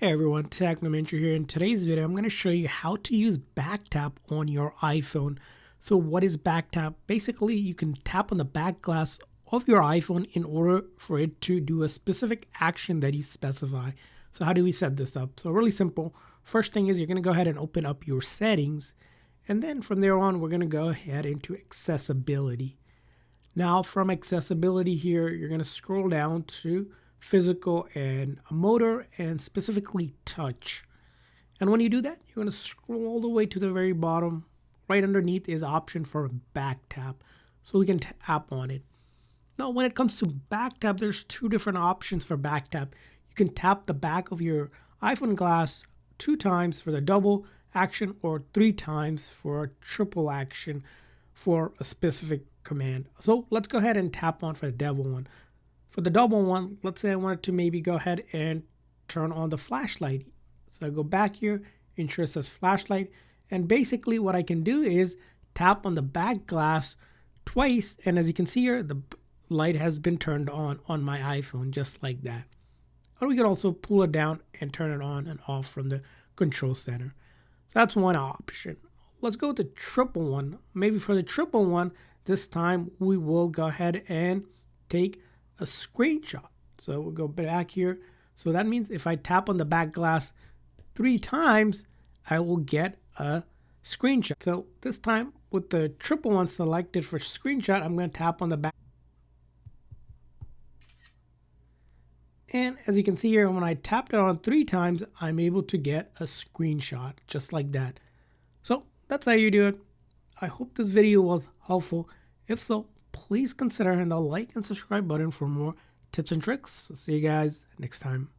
Hey everyone, Technomentary here. In today's video, I'm going to show you how to use back tap on your iPhone. So what is back tap? Basically, you can tap on the back glass of your iPhone in order for it to do a specific action that you specify. So how do we set this up? So really simple. First thing is you're going to go ahead and open up your settings. And then from there on, we're going to go ahead into accessibility. Now from accessibility here, you're going to scroll down to physical and motor, and specifically touch. And when you do that, you're going to scroll all the way to the very bottom. Right underneath is option for back tap, so we can tap on it. Now when it comes to back tap, there's two different options for back tap. You can tap the back of your iPhone glass 2 times for the double action, or 3 times for a triple action for a specific command. So let's go ahead and tap on for the double one. For the double one, let's say I wanted to maybe go ahead and turn on the flashlight. So I go back here, ensure it says flashlight, and basically what I can do is tap on the back glass twice, and as you can see here, the light has been turned on my iPhone, just like that. Or we could also pull it down and turn it on and off from the control center. So that's one option. Let's go with the triple one. Maybe for the triple one, this time we will go ahead and take a screenshot. So we'll go back here. So that means if I tap on the back glass 3 times, I will get a screenshot. So this time with the triple one selected for screenshot, I'm going to tap on the back. And as you can see here, when I tapped it on 3 times, I'm able to get a screenshot just like that. So that's how you do it. I hope this video was helpful. If so, please consider hitting the like and subscribe button for more tips and tricks. See you guys next time.